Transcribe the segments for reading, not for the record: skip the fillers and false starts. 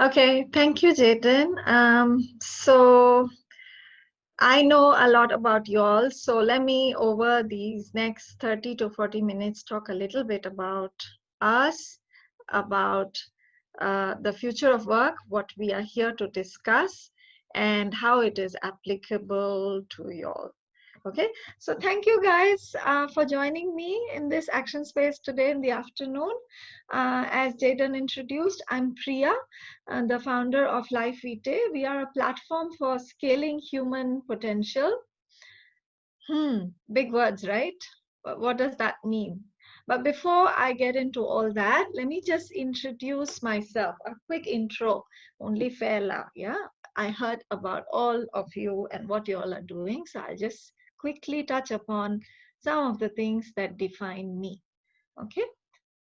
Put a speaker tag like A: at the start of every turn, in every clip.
A: Okay, thank you, Jaden. So I know a lot about you all. So let me, over these next 30 to 40 minutes, talk a little bit about us, about the future of work, what we are here to discuss, and how it is applicable to you all. Okay, so thank you guys for joining me in this action space today in the afternoon. As Jaden introduced, I'm Priya, the founder of LiveVitae. We are a platform for scaling human potential. Big words, right? But what does that mean? But before I get into all that, let me just introduce myself. A quick intro, only fair, yeah. I heard about all of you and what you all are doing, so I'll just quickly touch upon some of the things that define me. Okay,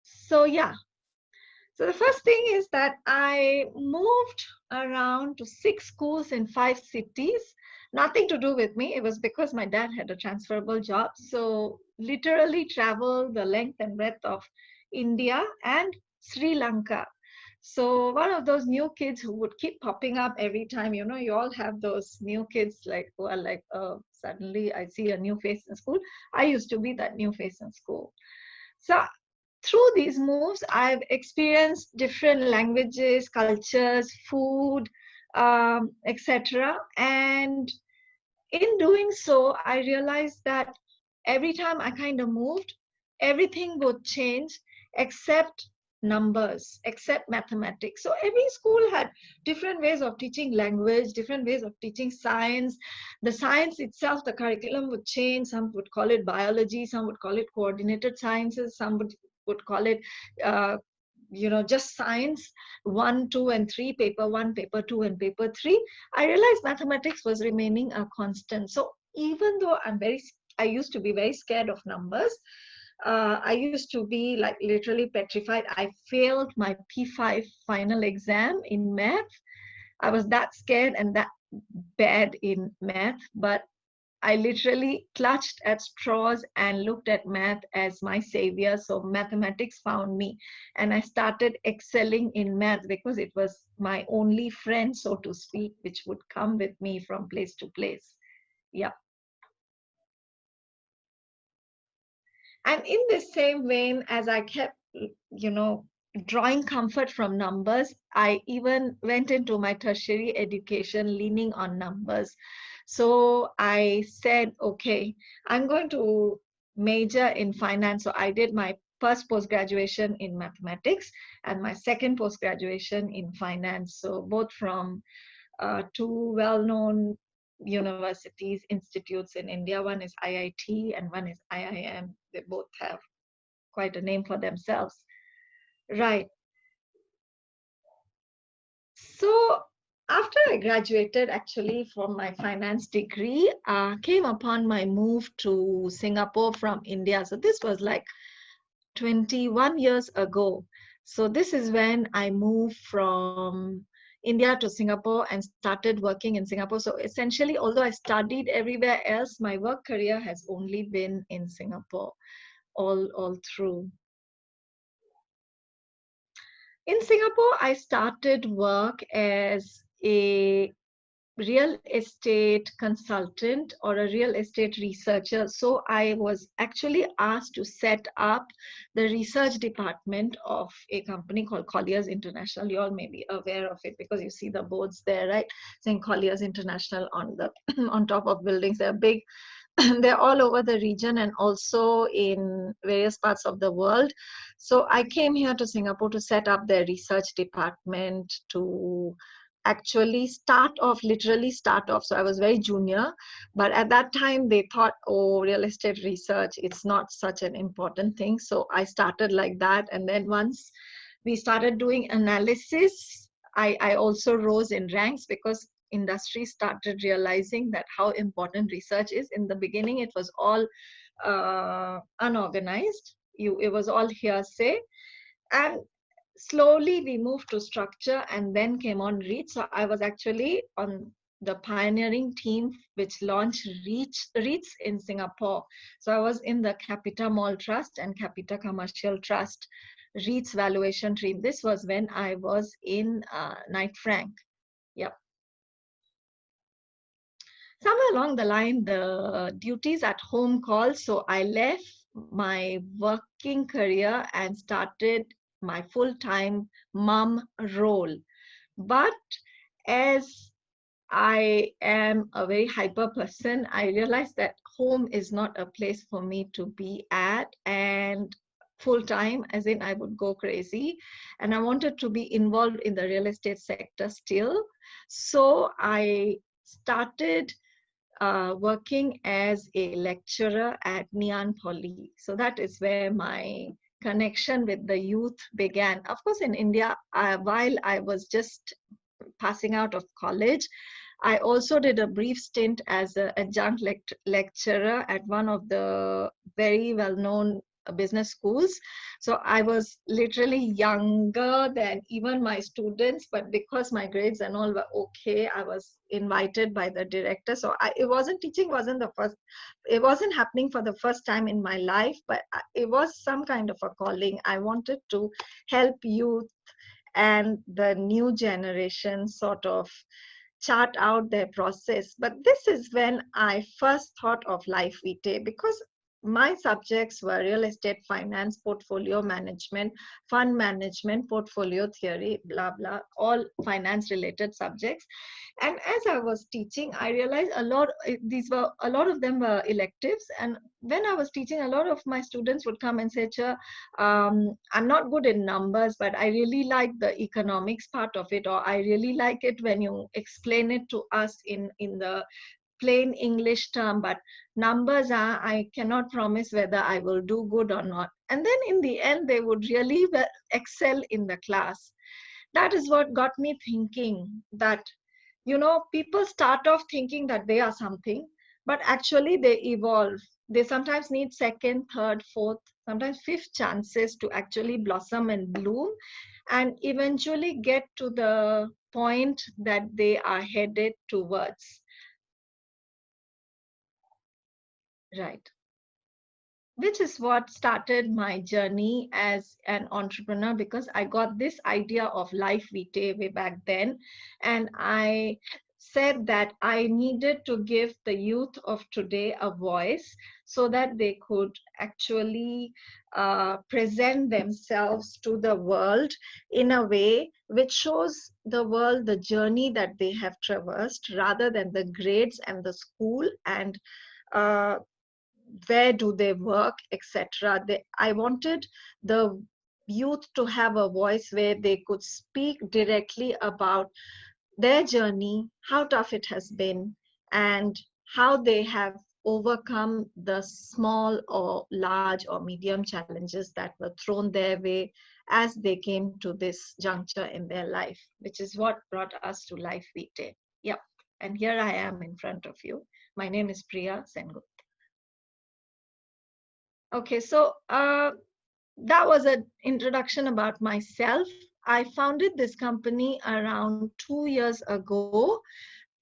A: so yeah, so the first thing is that I moved around to 6 schools in 5 cities. Nothing to do with me. It was because my dad had a transferable job. So literally travel the length and breadth of India and Sri Lanka. So one of those new kids who would keep popping up every time, you all have those new kids like who are like, suddenly I see a new face in school. I used to be that new face in school. So through these moves, I've experienced different languages, cultures, food, etc. And in doing so, I realized that every time I kind of moved, everything would change except numbers, except mathematics. So every school had different ways of teaching language, different ways of teaching science. The science itself, the curriculum would change. Some would call it biology, some would call it coordinated sciences, some would call it uh, just science 1, 2, and 3, paper 1, paper 2, and paper 3. I realized mathematics was remaining a constant. So even though I used to be very scared of numbers. I used to be like literally petrified. I failed my P5 final exam in math. I was that scared and that bad in math, but I literally clutched at straws and looked at math as my savior. So mathematics found me and I started excelling in math because it was my only friend, so to speak, which would come with me from place to place. Yeah. And in the same vein, as I kept, drawing comfort from numbers, I even went into my tertiary education leaning on numbers. So I said, okay, I'm going to major in finance. So I did my first post-graduation in mathematics and my second post-graduation in finance. So both from two well-known universities, institutes in India. One is IIT and one is IIM. They both have quite a name for themselves. Right. So after I graduated actually from my finance degree, came upon my move to Singapore from India. So this was like 21 years ago. So this is when I moved from India to Singapore and started working in Singapore. So essentially, although I studied everywhere else, my work career has only been in Singapore all through. In Singapore, I started work as a real estate consultant or a real estate researcher. So I was actually asked to set up the research department of a company called Colliers International. You all may be aware of it because you see the boards there, right? Saying Colliers International on the on top of buildings. They're big. They're all over the region and also in various parts of the world. So I came here to Singapore to set up their research department to actually literally start off. So I was very junior, but at that time they thought, oh, real estate research, it's not such an important thing. So I started like that. And then once we started doing analysis, I also rose in ranks because industry started realizing that how important research is. In the beginning, it was all unorganized. It was all hearsay. And slowly we moved to structure and then came on reach. So I was actually on the pioneering team which launched REITs in Singapore. So I was in the Capita Mall Trust and Capita Commercial Trust REITs valuation team. This was when I was in Knight Frank. Yep. Somewhere along the line, the duties at home called, so I left my working career and started my full-time mom role. But as I am a very hyper person, I realized that home is not a place for me to be at, and full time, as in I would go crazy. And I wanted to be involved in the real estate sector still. So I started working as a lecturer at Neon Poly. So that is where my connection with the youth began. Of course, in India, while I was just passing out of college, I also did a brief stint as an adjunct lecturer at one of the very well-known business schools. So I was literally younger than even my students, but because my grades and all were okay, I was invited by the director. So teaching wasn't the first, it wasn't happening for the first time in my life, but it was some kind of a calling. I wanted to help youth and the new generation sort of chart out their process. But this is when I first thought of LiveVitae, because my subjects were real estate finance, portfolio management, fund management, portfolio theory, blah, blah, all finance related subjects. And as I was teaching, I realized a lot of them were electives. And when I was teaching, a lot of my students would come and say, I'm not good in numbers, but I really like the economics part of it, or I really like it when you explain it to us in the plain English term, but numbers are, I cannot promise whether I will do good or not. And then in the end, they would really excel in the class. That is what got me thinking that, people start off thinking that they are something, but actually they evolve. They sometimes need second, third, fourth, sometimes fifth chances to actually blossom and bloom and eventually get to the point that they are headed towards. Right. Which is what started my journey as an entrepreneur, because I got this idea of LiveVitae way back then. And I said that I needed to give the youth of today a voice so that they could actually present themselves to the world in a way which shows the world the journey that they have traversed rather than the grades and the school and where do they work, etc. I wanted the youth to have a voice where they could speak directly about their journey, how tough it has been, and how they have overcome the small or large or medium challenges that were thrown their way as they came to this juncture in their life, which is what brought us to LiveVitae. Yep. And here I am in front of you. My name is Priya Sengut. Okay, so that was an introduction about myself. I founded this company around 2 years ago.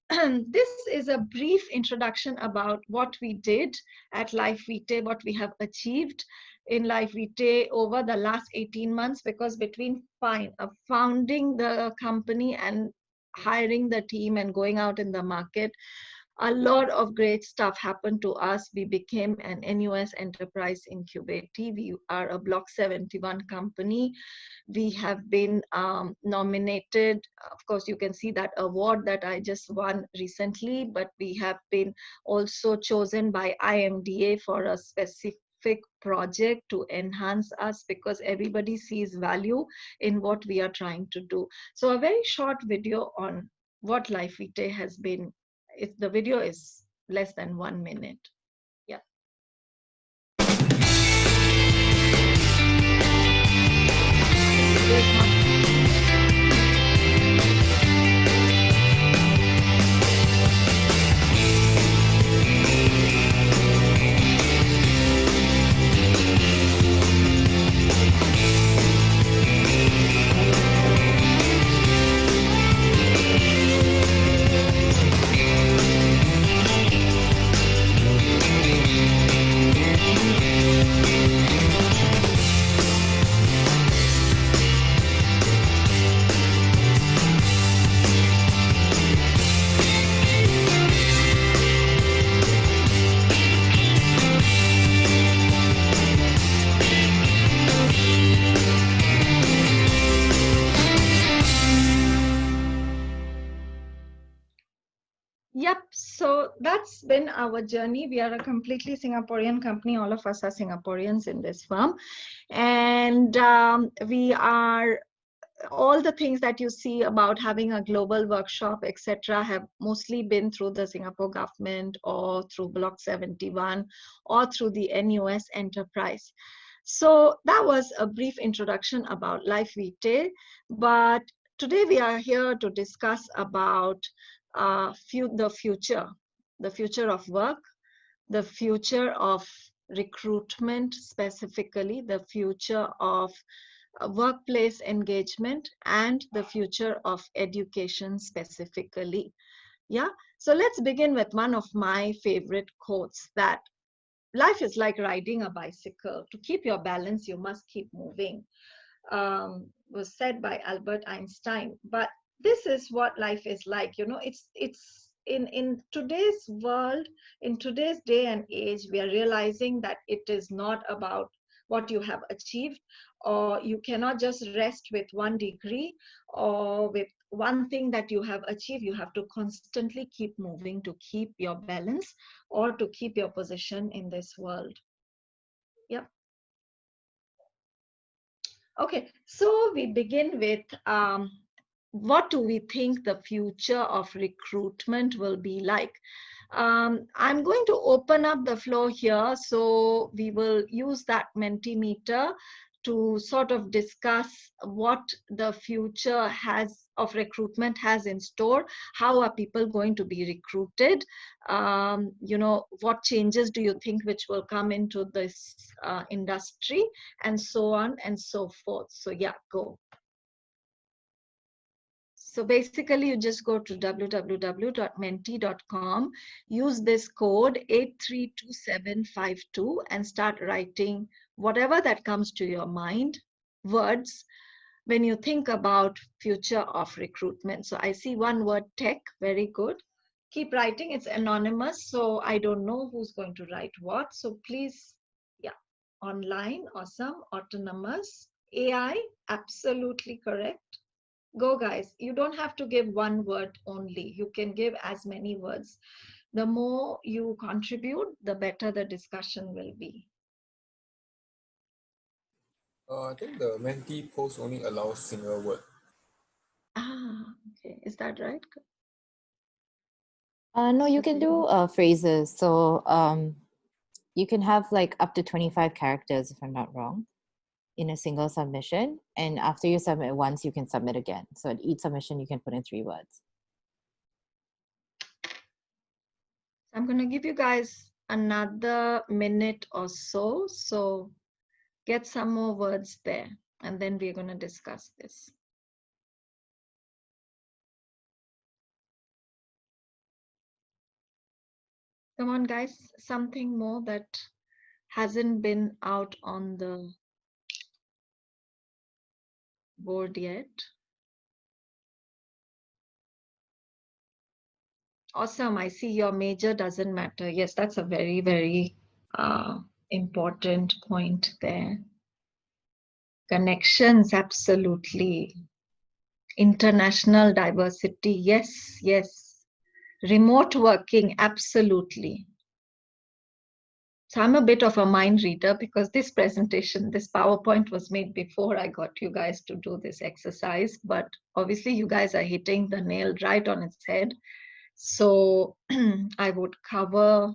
A: This is a brief introduction about what we did at LiveVitae, what we have achieved in LiveVitae over the last 18 months, because between founding the company and hiring the team and going out in the market, a lot of great stuff happened to us. We became an NUS Enterprise Incubator. We are a Block 71 company. We have been nominated. Of course, you can see that award that I just won recently, but we have been also chosen by IMDA for a specific project to enhance us, because everybody sees value in what we are trying to do. So a very short video on what LiveVitae has been. The video is less than 1 minute. Yeah. So that's been our journey. We are a completely Singaporean company. All of us are Singaporeans in this firm. And we are, all the things that you see about having a global workshop, etc., have mostly been through the Singapore government or through Block 71 or through the NUS enterprise. So that was a brief introduction about LiveVitae, but today we are here to discuss about the future of work, the future of recruitment, specifically the future of workplace engagement, and the future of education specifically. Yeah, so let's begin with one of my favorite quotes, that life is like riding a bicycle. To keep your balance, you must keep moving. Was said by Albert Einstein. But this is what life is like. You know, it's in today's world, in today's day and age, we are realizing that it is not about what you have achieved, or you cannot just rest with one degree or with one thing that you have achieved. You have to constantly keep moving to keep your balance or to keep your position in this world. Yep. Okay, so we begin with what do we think the future of recruitment will be like? I'm going to open up the floor here, so we will use that Mentimeter to sort of discuss what the future of recruitment has in store. How are people going to be recruited? You know, what changes do you think which will come into this industry, and so on and so forth. So yeah, go. So basically, you just go to www.menti.com, use this code 832752 and start writing whatever that comes to your mind, words, when you think about future of recruitment. So I see one word, tech, very good. Keep writing, it's anonymous, so I don't know who's going to write what. So please, yeah, online, awesome, autonomous, AI, absolutely correct. Go guys, you don't have to give one word only. You can give as many words. The more you contribute, the better the discussion will be.
B: I think the Menti post only allows single word.
A: Ah, okay. Is that right?
C: No, you can do phrases. So you can have like up to 25 characters, if I'm not wrong, in a single submission. And after you submit once, you can submit again. So at each submission, you can put in 3 words.
A: I'm going to give you guys another minute or so. So get some more words there, and then we're going to discuss this. Come on, guys, something more that hasn't been out on the board yet. Awesome. I see your major doesn't matter. Yes, that's a very, very important point there. Connections, absolutely. International diversity, yes, yes. Remote working, absolutely. So I'm a bit of a mind reader, because this presentation, this PowerPoint was made before I got you guys to do this exercise, but obviously you guys are hitting the nail right on its head. So I would cover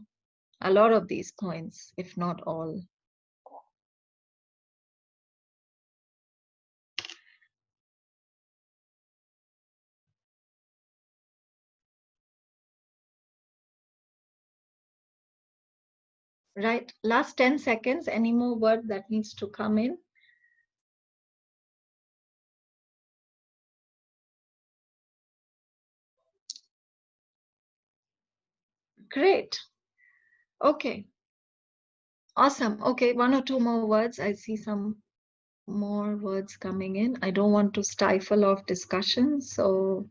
A: a lot of these points, if not all. Right, last 10 seconds, any more word that needs to come in? Great. Okay. Awesome. Okay, 1 or 2 more words. I see some more words coming in. I don't want to stifle off discussion, so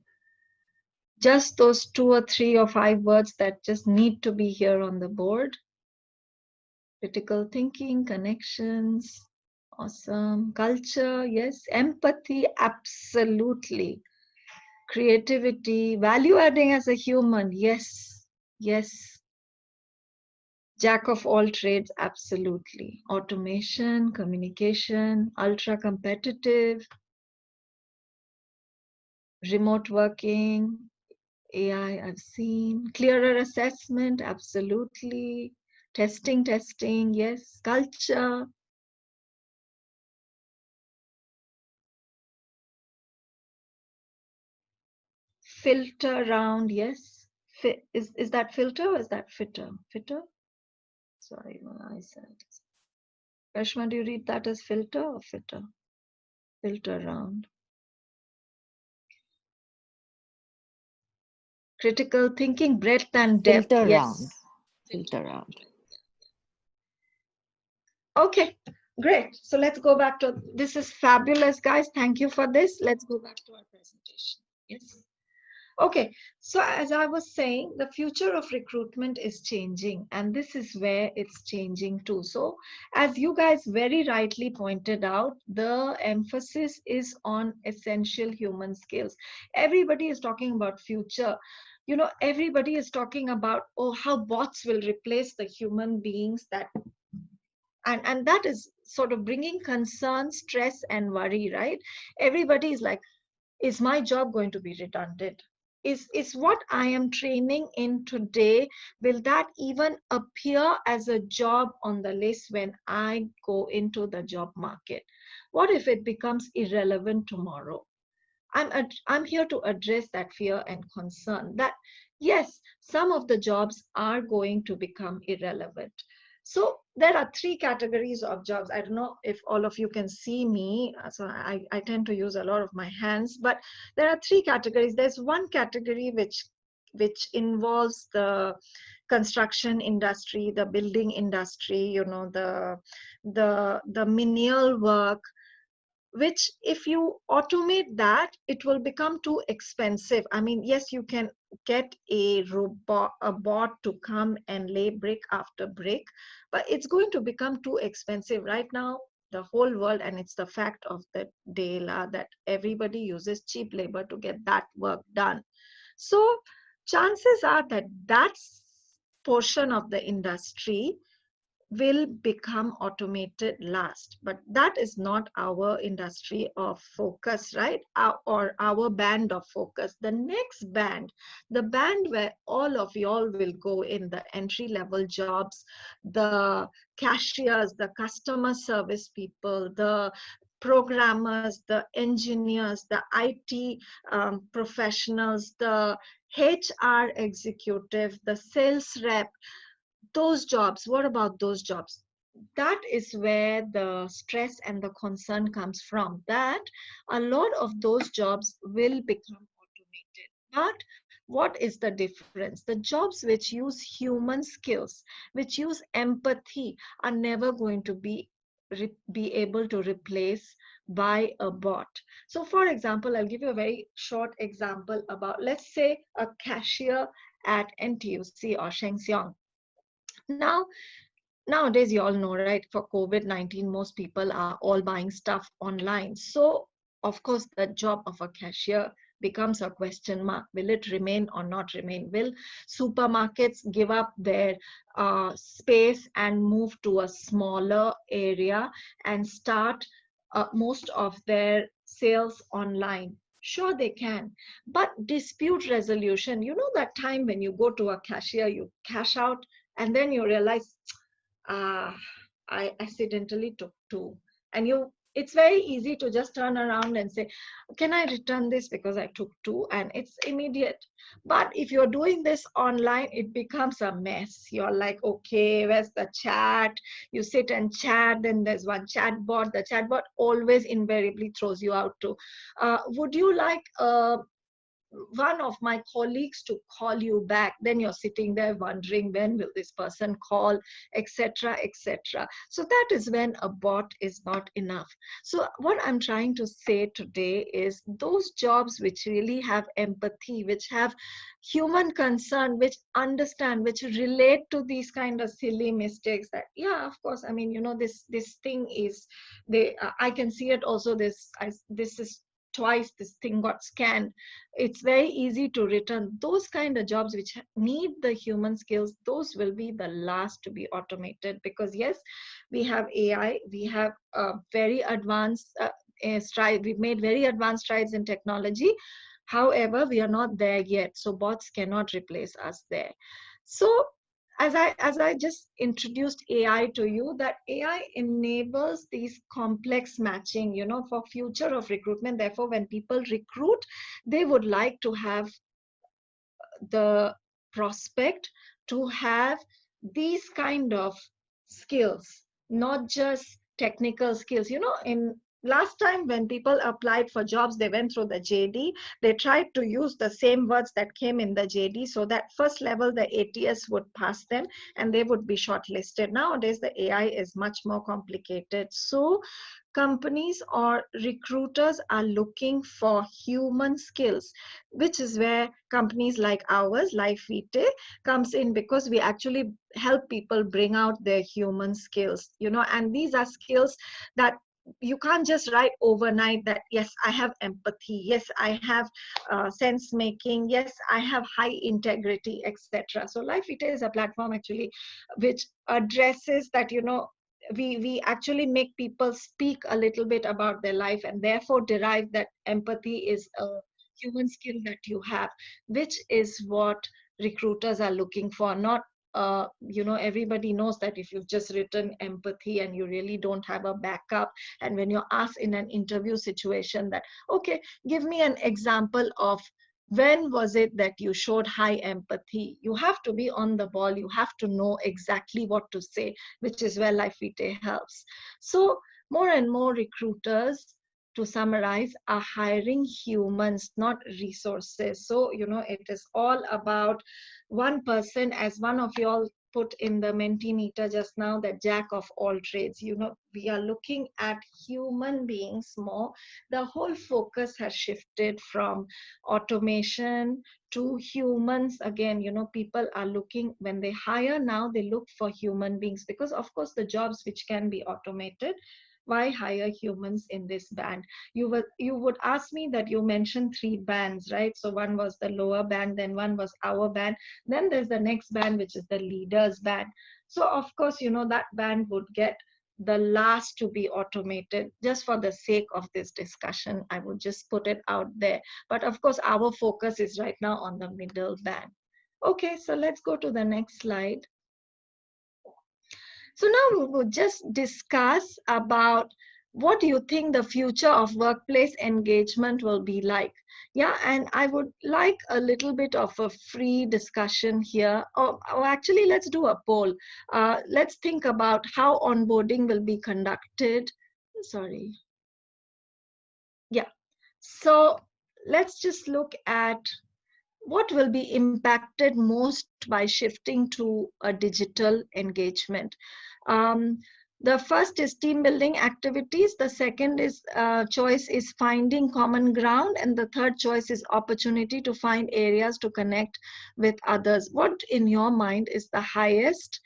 A: just those 2 or 3 or 5 words that just need to be here on the board. Critical thinking, connections, awesome. Culture, yes. Empathy, absolutely. Creativity, value adding as a human, yes. Yes. Jack of all trades, absolutely. Automation, communication, ultra competitive, remote working, AI, I've seen. Clearer assessment, absolutely. Testing, yes. Culture, filter round, yes. Is that filter or is that fitter? Fitter? Sorry, my eyesight. Rashma, do you read that as filter or fitter? Filter round. Critical thinking, breadth and depth,
C: Filter round.
A: yes.
C: Filter round.
A: Okay, great. So let's go back to, this is fabulous, guys. Thank you for this. Let's go back to our presentation. Yes. Okay, so as I was saying, the future of recruitment is changing, and this is where it's changing too. So as you guys very rightly pointed out, the emphasis is on essential human skills. Everybody is talking about future. You know, everybody is talking about, oh, how bots will replace the human beings that, and that is sort of bringing concern, stress, and worry, right? Everybody is like, is my job going to be redundant? Is what I am training in today, will that even appear as a job on the list when I go into the job market? What if it becomes irrelevant tomorrow? I'm here to address that fear and concern that yes, some of the jobs are going to become irrelevant. So there are three categories of jobs. I don't know if all of you can see me. So I tend to use a lot of my hands, but there are three categories. There's one category which involves the construction industry, the building industry, you know, the menial work, which if you automate that, it will become too expensive. I mean, yes, you can get a robot, a bot to come and lay brick after brick, but it's going to become too expensive. Right now, the whole world, and it's the fact of the day that everybody uses cheap labor to get that work done. So chances are that that portion of the industry will become automated last, but that is not our industry of focus, right? Or our band of focus. The next band, the band where all of y'all will go in, the entry level jobs, the cashiers, the customer service people, the programmers, the engineers, the IT professionals, the HR executive, the sales rep, those jobs. What about those jobs? That is where the stress and the concern comes from, that a lot of those jobs will become automated. But what is the difference? The jobs which use human skills, which use empathy, are never going to be able to replace by a bot. So for example, I'll give you a very short example about, let's say, a cashier at NTUC or Shengxiang. Now, nowadays, you all know, right, for COVID-19, most people are all buying stuff online. So, of course, the job of a cashier becomes a question mark. Will it remain or not remain? Will supermarkets give up their space and move to a smaller area and start most of their sales online? Sure, they can. But dispute resolution, you know, that time when you go to a cashier, you cash out, and then you realize, ah, I accidentally took two. And it's very easy to just turn around and say, can I return this because I took two? And it's immediate. But if you're doing this online, it becomes a mess. You're like, okay, where's the chat? You sit and chat, then there's one chat bot. The chat bot always invariably throws you out to, would you like one of my colleagues to call you back? Then you're sitting there wondering, when will this person call, etc., etc. So that is when a bot is not enough. So what I'm trying to say today is, those jobs which really have empathy, which have human concern, which understand, which relate to these kind of silly mistakes, that yeah, of course, I mean, you know, this thing is, I can see it also, this is twice this thing got scanned, it's very easy to return. Those kind of jobs which need the human skills, those will be the last to be automated, because yes, we have AI, we have very advanced stride, we've made very advanced strides in technology. However, we are not there yet, so bots cannot replace us there. So as I just introduced AI to you, that AI enables these complex matching, for future of recruitment. Therefore, when people recruit, they would like to have the prospect to have these kind of skills, not just technical skills. In last time when people applied for jobs, they went through the JD, they tried to use the same words that came in the JD, so that first level the ATS would pass them and they would be shortlisted. Nowadays the AI is much more complicated, so companies or recruiters are looking for human skills, which is where companies like ours, LiveVitae, comes in, because we actually help people bring out their human skills, and these are skills that you can't just write overnight that yes, I have empathy, yes, I have sense making, yes, I have high integrity, etc. So LiveVitae is a platform actually which addresses that. We actually make people speak a little bit about their life, and therefore derive that empathy is a human skill that you have, which is what recruiters are looking for. Not everybody knows that if you've just written empathy and you really don't have a backup, and when you're asked in an interview situation that, okay, give me an example of when was it that you showed high empathy, you have to be on the ball, you have to know exactly what to say, which is where LiveVitae helps. So more and more recruiters, to summarize, are hiring humans, not resources. So, it is all about one person, as one of you all put in the Mentimeter just now, that jack of all trades. We are looking at human beings more. The whole focus has shifted from automation to humans. Again, people are looking, when they hire now, they look for human beings, because of course the jobs which can be automated, why hire humans in this band? You would ask me that you mentioned three bands, right? So one was the lower band, then one was our band, then there's the next band, which is the leaders band. So of course, that band would get the last to be automated. Just for the sake of this discussion, I would just put it out there. But of course, our focus is right now on the middle band. Okay, so let's go to the next slide. So now we will just discuss about what do you think the future of workplace engagement will be like. Yeah, and I would like a little bit of a free discussion here. Or actually, let's do a poll. Let's think about how onboarding will be conducted. Sorry. Yeah. So let's just look at what will be impacted most by shifting to a digital engagement. Um, the first is team building activities. The second is choice is finding common ground. And the third choice is opportunity to find areas to connect with others. What in your mind is the highest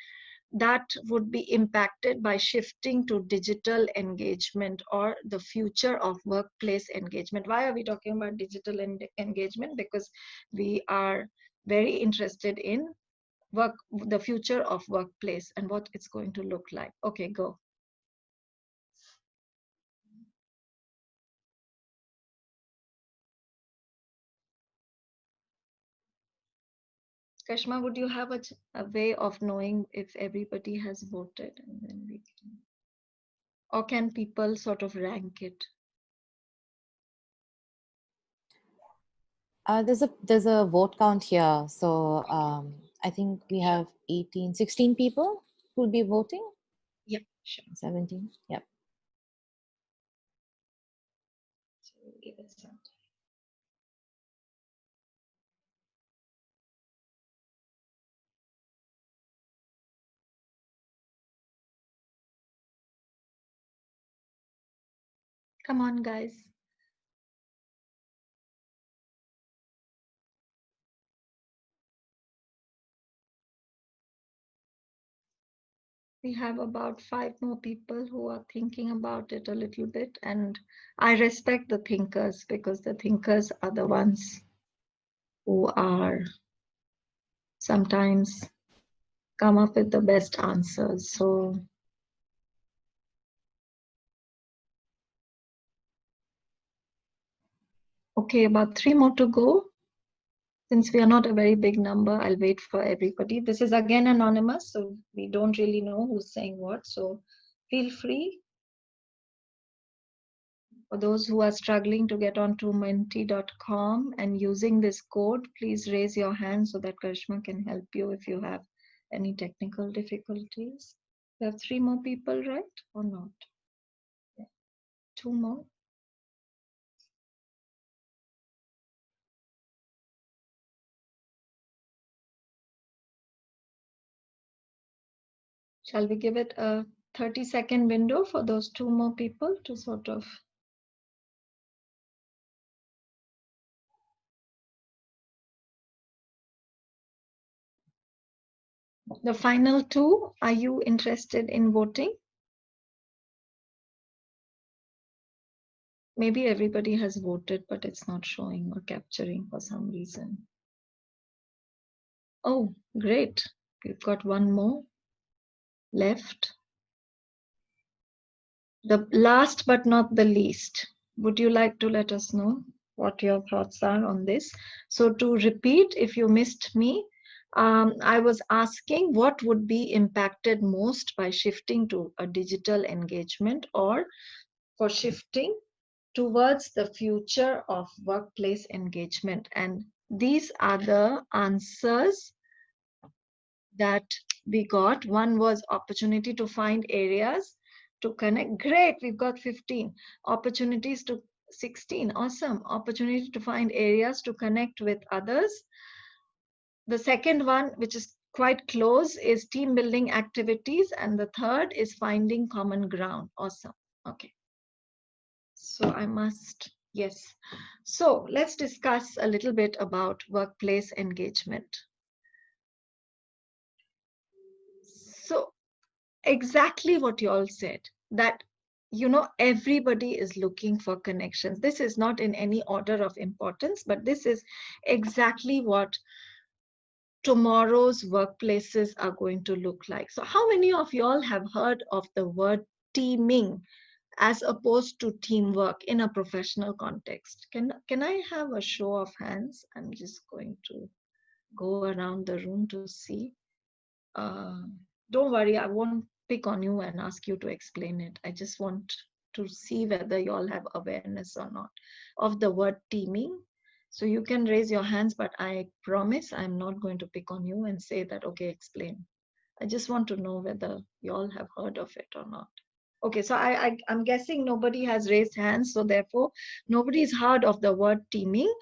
A: that would be impacted by shifting to digital engagement, or the future of workplace engagement? Why are we talking about digital engagement? Because we are very interested in the future of workplace and what it's going to look like. Okay, go. Kashma, would you have a way of knowing if everybody has voted, and then we can, or can people sort of rank it?
C: There's a vote count here. So I think we have 16 people who will be voting.
A: Yeah, sure.
C: 17. Yep.
A: So we'll give it some time. Come on, guys. We have about 5 more people who are thinking about it a little bit, and I respect the thinkers because the thinkers are the ones who are sometimes come up with the best answers. So okay, about 3 more to go. Since we are not a very big number, I'll wait for everybody. This is again anonymous, so we don't really know who's saying what. So feel free. For those who are struggling to get onto menti.com and using this code, please raise your hand so that Karishma can help you if you have any technical difficulties. We have 3 more people, right? Or not? Yeah. 2 more. Shall we give it a 30-second window for those 2 more people to sort of... The final 2, are you interested in voting? Maybe everybody has voted, but it's not showing or capturing for some reason. Oh, great. We've got 1 more left. The last but not the least, would you like to let us know what your thoughts are on this? So to repeat, if you missed me, I was asking what would be impacted most by shifting to a digital engagement or for shifting towards the future of workplace engagement. And these are the answers that we got. One was opportunity to find areas to connect. Great, we've got 15. Opportunities to 16. Awesome. Opportunity to find areas to connect with others. The second one, which is quite close, is team building activities. And the third is finding common ground. Awesome. Okay. So I must, yes. So let's discuss a little bit about workplace engagement. So exactly what you all said, that, you know, everybody is looking for connections. This is not in any order of importance, but this is exactly what tomorrow's workplaces are going to look like. So how many of you all have heard of the word teaming as opposed to teamwork in a professional context? Can I have a show of hands? I'm just going to go around the room to see. Don't worry, I won't pick on you and ask you to explain it. I just want to see whether you all have awareness or not of the word teaming. So you can raise your hands, but I promise I'm not going to pick on you and say that, okay, explain. I just want to know whether you all have heard of it or not. Okay, so I'm guessing nobody has raised hands, so therefore nobody's heard of the word teaming.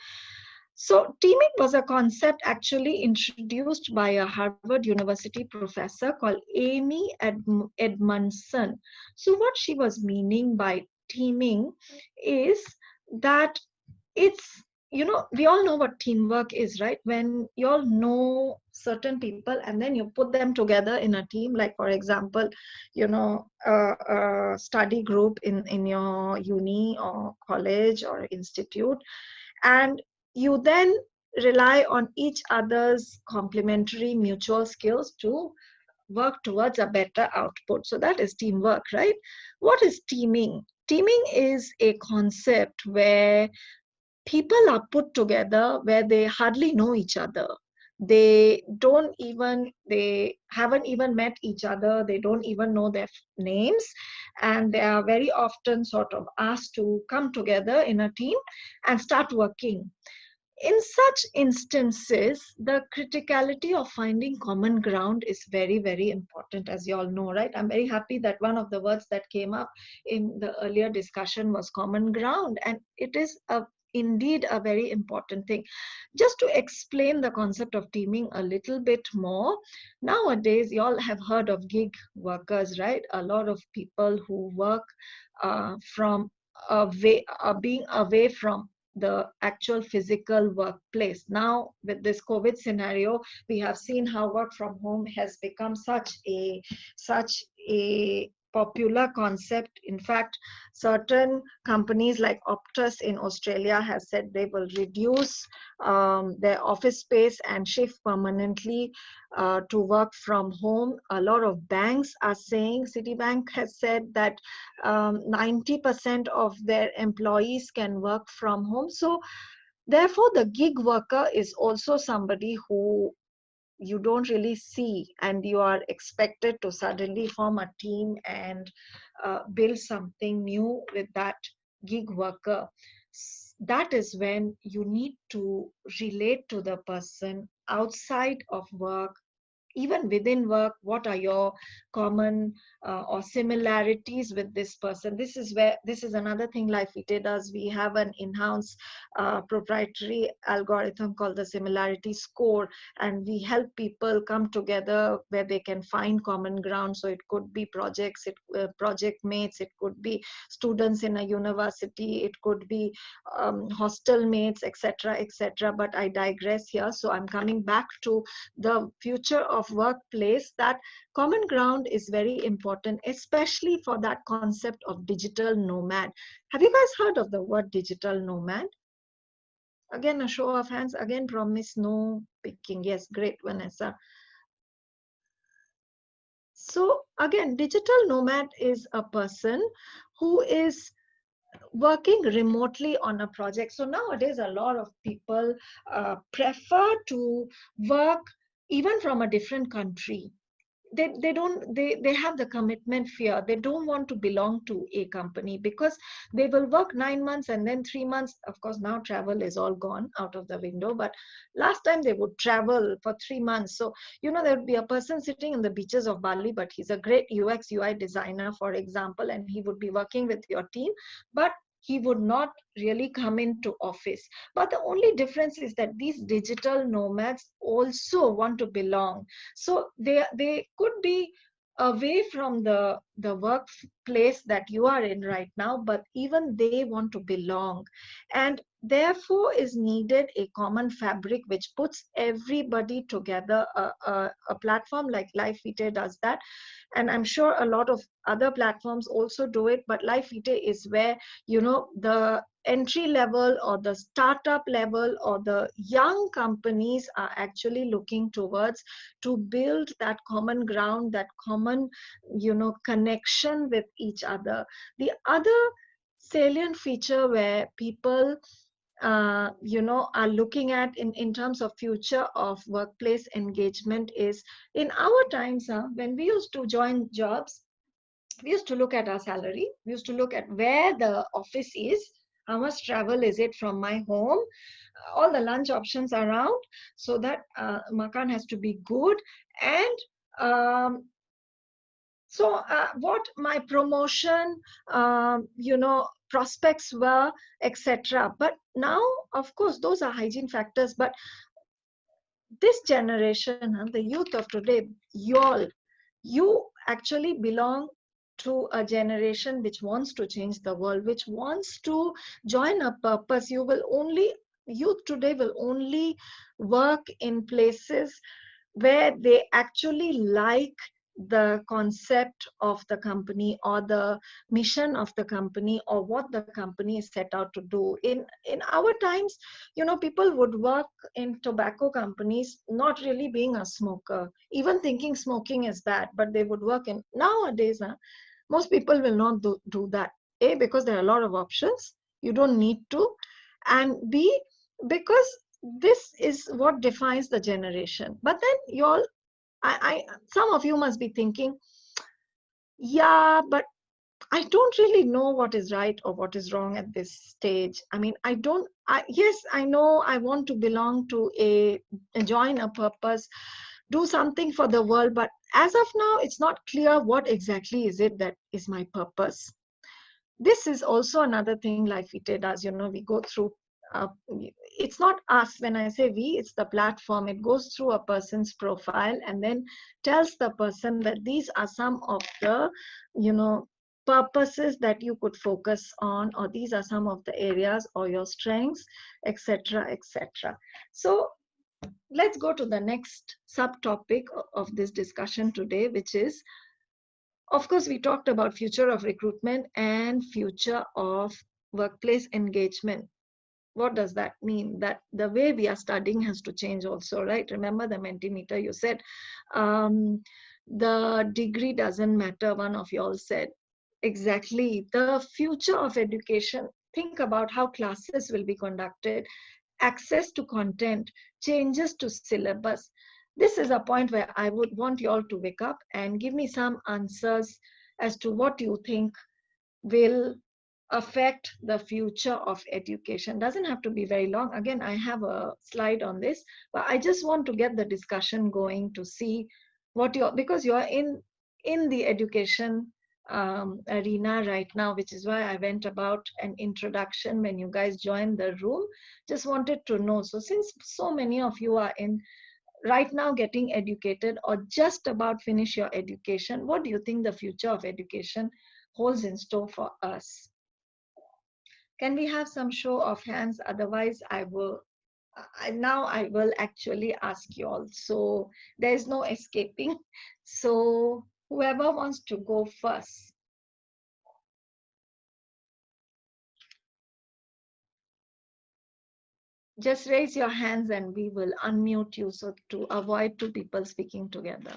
A: So teaming was a concept actually introduced by a Harvard University professor called Amy Edmondson. So what she was meaning by teaming is that it's, you know, we all know what teamwork is, right? When you all know certain people and then you put them together in a team, like for example, you know, a study group in your uni or college or institute, and you then rely on each other's complementary mutual skills to work towards a better output. So that is teamwork, right? What is teaming? Teaming is a concept where people are put together where they hardly know each other. They haven't even met each other. They don't even know their names. And they are very often sort of asked to come together in a team and start working. In such instances, the criticality of finding common ground is very, very important, as you all know, right? I'm very happy that one of the words that came up in the earlier discussion was common ground, and it is indeed a very important thing. Just to explain the concept of teaming a little bit more, nowadays, you all have heard of gig workers, right? A lot of people who work from being away from the actual physical workplace. Now, with this COVID scenario, we have seen how work from home has become such a popular concept. In fact, certain companies like Optus in Australia has said they will reduce their office space and shift permanently to work from home. A lot of banks are saying, Citibank has said that 90% of their employees can work from home. So therefore, the gig worker is also somebody who you don't really see, and you are expected to suddenly form a team and build something new with that gig worker. That is when you need to relate to the person outside of work, even within work. What are your common or similarities with this person? This is another thing LiveVitae does. We have an in-house proprietary algorithm called the similarity score, and we help people come together where they can find common ground. So it could be projects, project mates, it could be students in a university, it could be hostel mates, etc., etc. But I digress here. So I'm coming back to the future of workplace, that common ground is very important, especially for that concept of digital nomad. Have you guys heard of the word digital nomad? Again, a show of hands. Again, promise no picking. Yes, great, Vanessa. So again, digital nomad is a person who is working remotely on a project. So nowadays, a lot of people prefer to work even from a different country. They have the commitment fear. They don't want to belong to a company because they will work 9 months and then 3 months. Of course, now travel is all gone out of the window, but last time they would travel for 3 months. So there would be a person sitting on the beaches of Bali, but he's a great UX UI designer, for example, and he would be working with your team, but he would not really come into office. But the only difference is that these digital nomads also want to belong. So they could be away from the workplace that you are in right now, but even they want to belong. And therefore is needed a common fabric which puts everybody together. A platform like LiveVitae does that, and I'm sure a lot of other platforms also do it, but LiveVitae is where the entry level or the startup level or the young companies are actually looking towards to build that common ground, that common connection with each other. The other salient feature where people are looking at in terms of future of workplace engagement is, in our times, when we used to join jobs, we used to look at our salary, we used to look at where the office is, how much travel is it from my home, all the lunch options around, so that makan has to be good, and what my promotion prospects were, etc. But now, of course, those are hygiene factors, but this generation, the youth of today, you actually belong to a generation which wants to change the world, which wants to join a purpose. Youth today will only work in places where they actually like the concept of the company or the mission of the company or what the company is set out to do. In our times, people would work in tobacco companies not really being a smoker, even thinking smoking is bad, but they would work in. Nowadays, most people will not do that. A, because there are a lot of options, you don't need to, and B, because this is what defines the generation. But then some of you must be thinking, yeah, but I don't really know what is right or what is wrong at this stage. I mean, yes, I know I want to belong to join a purpose, do something for the world, but as of now, it's not clear what exactly is it that is my purpose. This is also another thing LiveVitae does. We go through, it's not us. When I say we, it's the platform. It goes through a person's profile and then tells the person that these are some of the, purposes that you could focus on, or these are some of the areas or your strengths, etc., etc. So let's go to the next subtopic of this discussion today, which is Of course, we talked about future of recruitment and future of workplace engagement. What does that mean? That the way we are studying has to change also, right? Remember the Mentimeter, you said the degree doesn't matter, one of you all said. Exactly. The future of education, think about how classes will be conducted, access to content, changes to syllabus. This is a point where I would want you all to wake up and give me some answers as to what you think will affect the future of education. Doesn't have to be very long. Again, I have a slide on this, but I just want to get the discussion going to see what you're, because you're in the education arena right now, which is why I went about an introduction when you guys joined the room. Just wanted to know. So since so many of you are in right now getting educated or just about finish your education, what do you think the future of education holds in store for us? Can we have some show of hands? Otherwise, I will actually ask you all. So there is no escaping. So whoever wants to go first. Just raise your hands and we will unmute you so to avoid two people speaking together.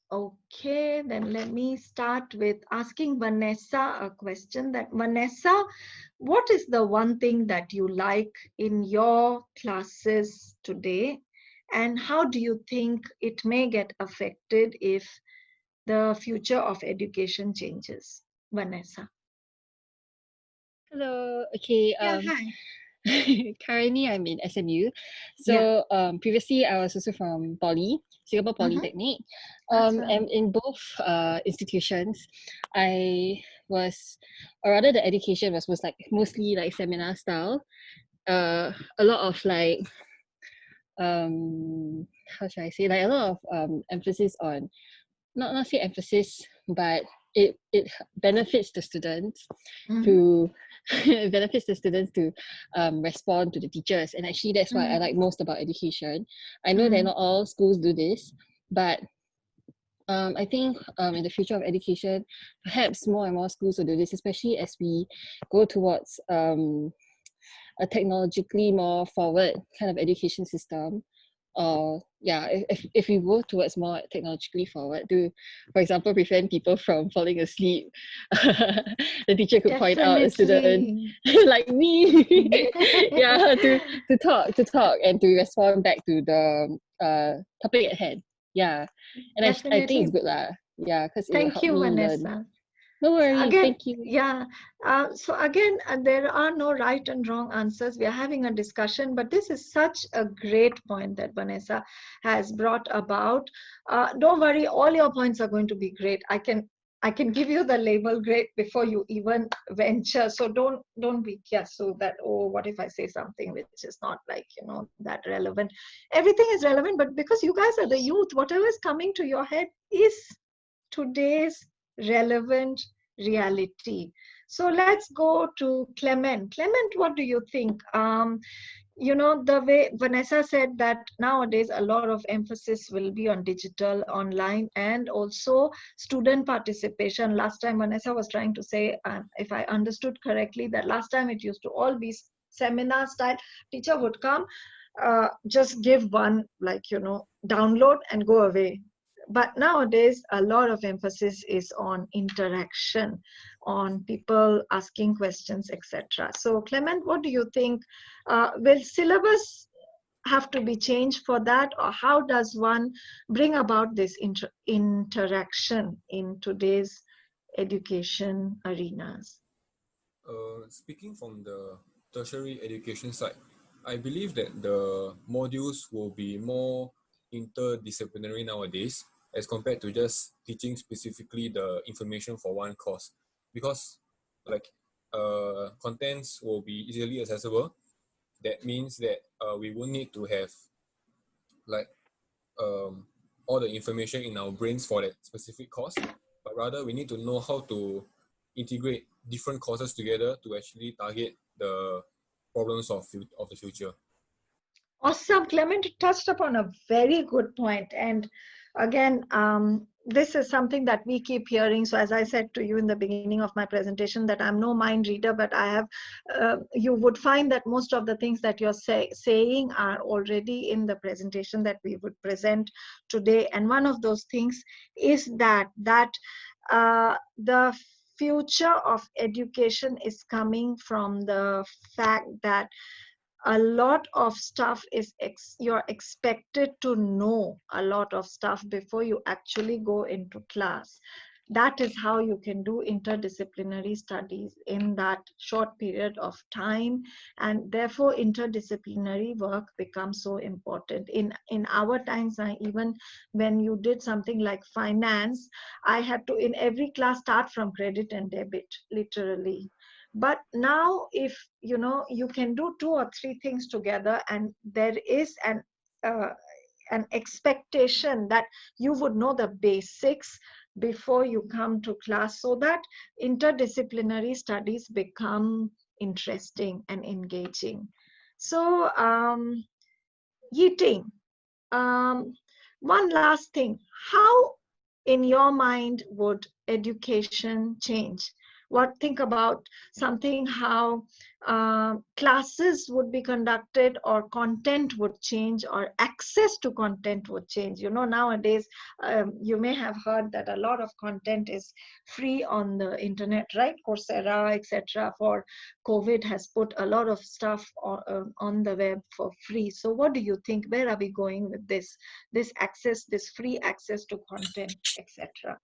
A: Okay, then let me start with asking Vanessa a question. That Vanessa, what is the one thing that you like in your classes today? And how do you think it may get affected if the future of education changes? Vanessa.
D: Hello. Okay.
A: Yeah, hi.
D: Currently I'm in SMU. So previously I was also from Singapore Polytechnic.
A: Awesome.
D: And in both institutions, I was, or rather the education was like mostly like seminar style. A lot of like how should I say, like a lot of emphasis on, not say emphasis, but it benefits the students to it benefits the students to respond to the teachers. And actually that's what I like most about education. I know that not all schools do this, but I think in the future of education, perhaps more and more schools will do this, especially as we go towards a technologically more forward kind of education system. If we go towards more technologically forward to, for example, prevent people from falling asleep, the teacher could point out a student like me, to talk and to respond back to the topic at hand. Yeah, and I think it's good lah. Yeah, because it will help me
A: Vanessa.
D: learn. No worries,
A: again,
D: thank you.
A: Yeah. So again, there are no right and wrong answers. We are having a discussion, but this is such a great point that Vanessa has brought about. Don't worry, all your points are going to be great. I can give you the label great before you even venture. So don't be so that, oh, what if I say something which is not like, that relevant. Everything is relevant, but because you guys are the youth, whatever is coming to your head is today's relevant reality. So let's go to Clement. Clement, what do you think? The way Vanessa said that nowadays a lot of emphasis will be on digital, online, and also student participation. Last time Vanessa was trying to say, if I understood correctly, that last time it used to all be seminar style. Teacher would come, just give one, download and go away. But nowadays, a lot of emphasis is on interaction, on people asking questions, etc. So, Clement, what do you think? Will syllabus have to be changed for that, or how does one bring about this interaction in today's education arenas?
B: Speaking from the tertiary education side, I believe that the modules will be more interdisciplinary nowadays as compared to just teaching specifically the information for one course, because contents will be easily accessible. That means that we won't need to have like all the information in our brains for that specific course, but rather we need to know how to integrate different courses together to actually target the problems of the future.
A: Awesome. Clement touched upon a very good point. And again, this is something that we keep hearing. So as I said to you in the beginning of my presentation, that I'm no mind reader, but I have, you would find that most of the things that you're saying are already in the presentation that we would present today. And one of those things is that the future of education is coming from the fact that a lot of stuff is you're expected to know a lot of stuff before you actually go into class. That is how you can do interdisciplinary studies in that short period of time, and therefore interdisciplinary work becomes so important. In our times, even when you did something like finance, I had to in every class start from credit and debit, literally. But now, if you know, you can do 2 or 3 things together, and there is an expectation that you would know the basics before you come to class, so that interdisciplinary studies become interesting and engaging. So Yiting, um, one last thing. How, in your mind, would education change? Think about something, how classes would be conducted, or content would change, or access to content would change. You know, nowadays, you may have heard that a lot of content is free on the internet, right? Coursera, etc. for COVID has put a lot of stuff on the web for free. So what do you think? Where are we going with this access, this free access to content, etc.?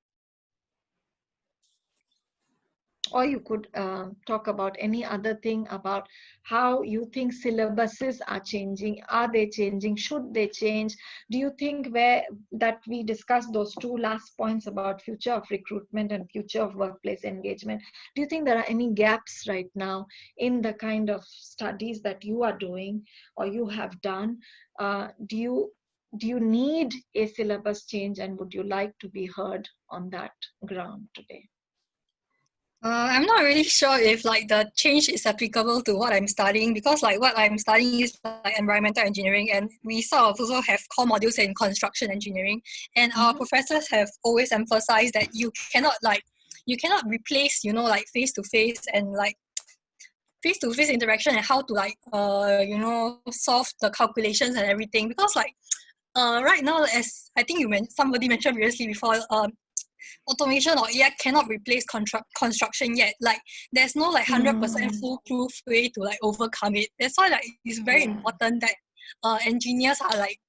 A: Or you could talk about any other thing about how you think syllabuses are changing. Are they changing? Should they change? Do you think that we discussed those 2 last points about future of recruitment and future of workplace engagement? Do you think there are any gaps right now in the kind of studies that you are doing or you have done? Do you need a syllabus change, and would you like to be heard on that ground today?
E: I'm not really sure if like the change is applicable to what I'm studying, because like what I'm studying is like environmental engineering, and we sort of also have core modules in construction engineering, and our professors have always emphasized that you cannot replace, you know, like face-to-face and like face-to-face interaction and how to like you know, solve the calculations and everything, because like right now, as I think somebody mentioned previously before, automation or AI cannot replace construction yet. Like there's no like 100% foolproof way to like overcome it. That's why like it's very important that engineers are like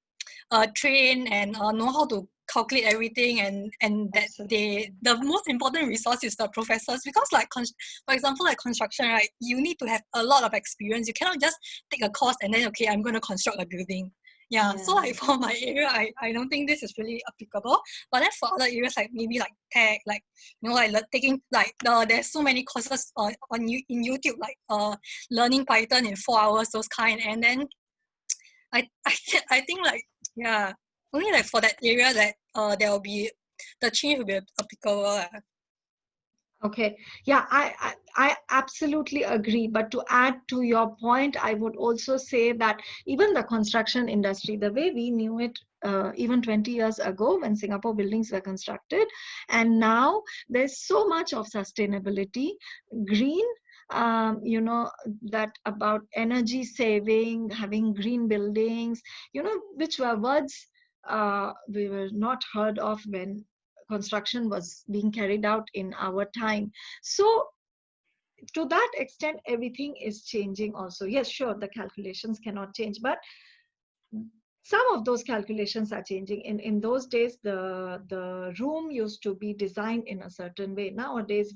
E: trained and know how to calculate everything, and that the most important resource is the professors, because like for example, like construction, right, you need to have a lot of experience. You cannot just take a course and then, okay, I'm going to construct a building. Yeah, so like for my area, I don't think this is really applicable. But then for other areas, like maybe like tech, like, you know, like taking like there's so many courses in YouTube, like learning Python in 4 hours, those kind. And then I think like, yeah, only like for that area that there will be the change will be applicable.
A: Okay, yeah, I absolutely agree. But to add to your point, I would also say that even the construction industry, the way we knew it even 20 years ago when Singapore buildings were constructed, and now there's so much of sustainability, green, you know, that about energy saving, having green buildings, you know, which were words we were not heard of when construction was being carried out in our time. So to that extent, everything is changing also. Yes, sure, the calculations cannot change, but some of those calculations are changing. In those days, the room used to be designed in a certain way. Nowadays,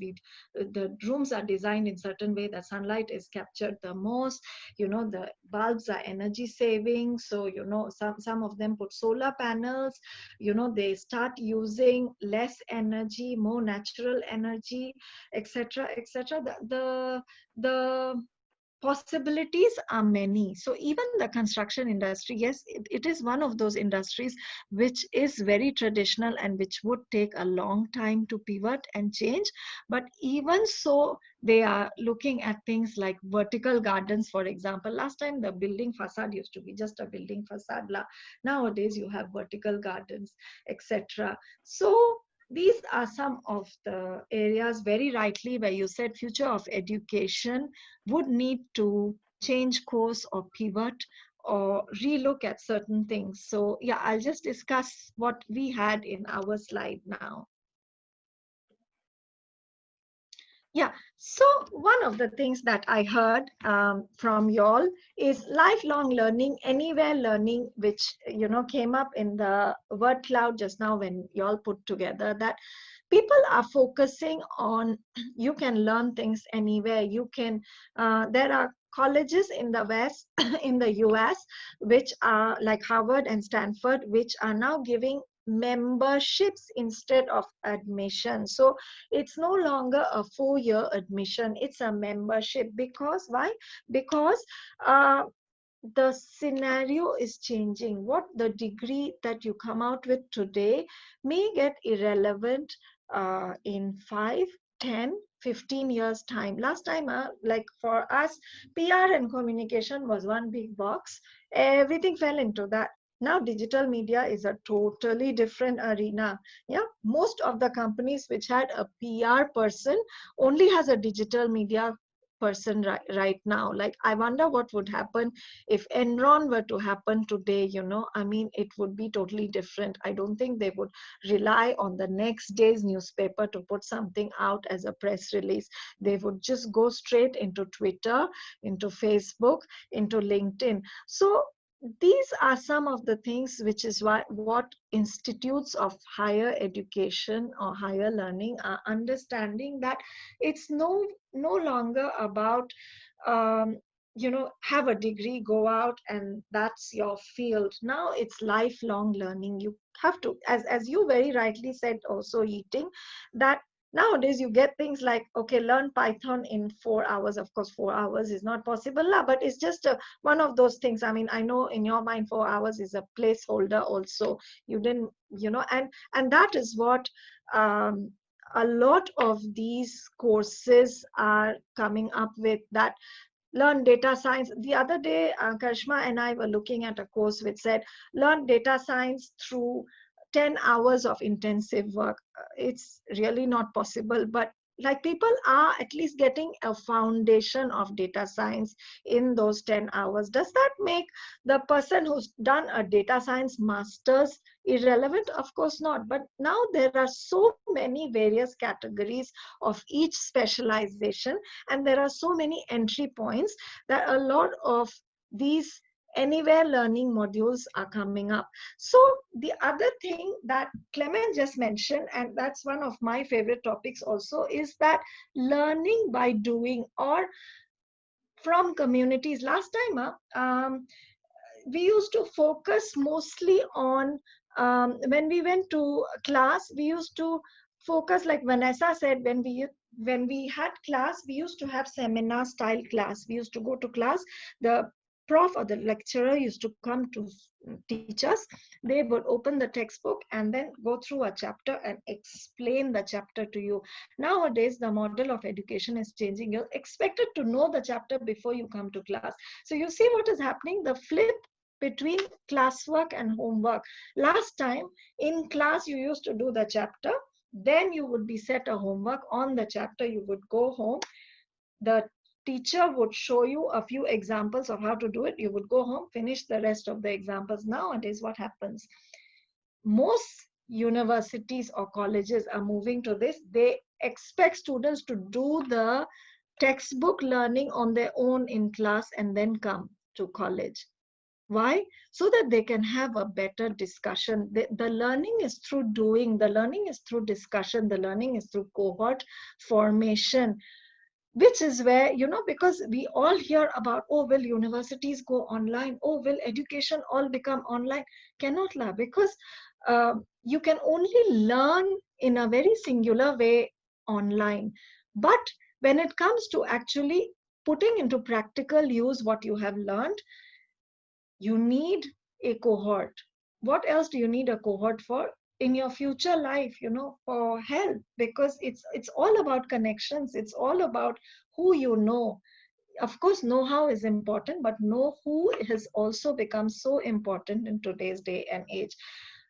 A: the rooms are designed in certain way that sunlight is captured the most. You know, the bulbs are energy saving. So, you know, some of them put solar panels. You know, they start using less energy, more natural energy, etc., etc. The possibilities are many. So even the construction industry, yes, it is one of those industries which is very traditional and which would take a long time to pivot and change. But even so, they are looking at things like vertical gardens, for example. Last time the building facade used to be just a building facade. Nowadays you have vertical gardens, etc. So these are some of the areas, very rightly, where you said future of education would need to change course or pivot or relook at certain things. So yeah, I'll just discuss what we had in our slide now. Yeah, so one of the things that I heard from y'all is lifelong learning, anywhere learning, which came up in the word cloud just now when y'all put together that people are focusing on you can learn things anywhere. You can, there are colleges in the West, in the US, which are like Harvard and Stanford, which are now giving memberships instead of admission. So it's no longer a 4-year admission, it's a membership. Because why? Because the scenario is changing. What the degree that you come out with today may get irrelevant in 5, 10, 15 years time. Last time, like for us, PR and communication was one big box. Everything fell into that. Now digital media is a totally different arena. Yeah, most of the companies which had a PR person only has a digital media person right now. Like, I wonder what would happen if Enron were to happen today. I mean, it would be totally different. I don't think they would rely on the next day's newspaper to put something out as a press release. They would just go straight into Twitter, into Facebook, into LinkedIn. So these are some of the things which is what institutes of higher education or higher learning are understanding, that it's no longer about have a degree, go out, and that's your field. Now it's lifelong learning. You have to, as you very rightly said also, Eating, that nowadays you get things like, okay, learn Python in 4 hours. Of course 4 hours is not possible, but it's just one of those things. I mean, I know in your mind 4 hours is a placeholder also. You didn't, and that is what a lot of these courses are coming up with, that learn data science. The other day, Karishma and I were looking at a course which said, learn data science through 10 hours of intensive work. It's really not possible, but like people are at least getting a foundation of data science in those 10 hours. Does that make the person who's done a data science master's irrelevant? Of course not. But now there are so many various categories of each specialization, and there are so many entry points that a lot of these anywhere learning modules are coming up. So the other thing that Clement just mentioned, and that's one of my favorite topics also, is that learning by doing or from communities. Last time, we used to focus mostly on, when we went to class, we used to focus, like Vanessa said, when we had class, we used to have seminar style class. We used to go to class, the prof or the lecturer used to come to teach us. They would open the textbook and then go through a chapter and explain the chapter to you. Nowadays the model of education is changing. You're expected to know the chapter before you come to class. So you see what is happening, the flip between classwork and homework. Last time in class you used to do the chapter, then you would be set a homework on the chapter. You would go home, the teacher would show you a few examples of how to do it. You would go home, finish the rest of the examples. Nowadays what happens, most universities or colleges are moving to this. They expect students to do the textbook learning on their own in class and then come to college. Why? So that they can have a better discussion. The learning is through doing, the learning is through discussion, the learning is through cohort formation, which is where, because we all hear about, oh, will universities go online? Oh, will education all become online? Cannot la, because you can only learn in a very singular way online. But when it comes to actually putting into practical use what you have learned, you need a cohort. What else do you need a cohort for? In your future life, for help, because it's all about connections. It's all about who you know. Of course, know-how is important, but know who has also become so important in today's day and age.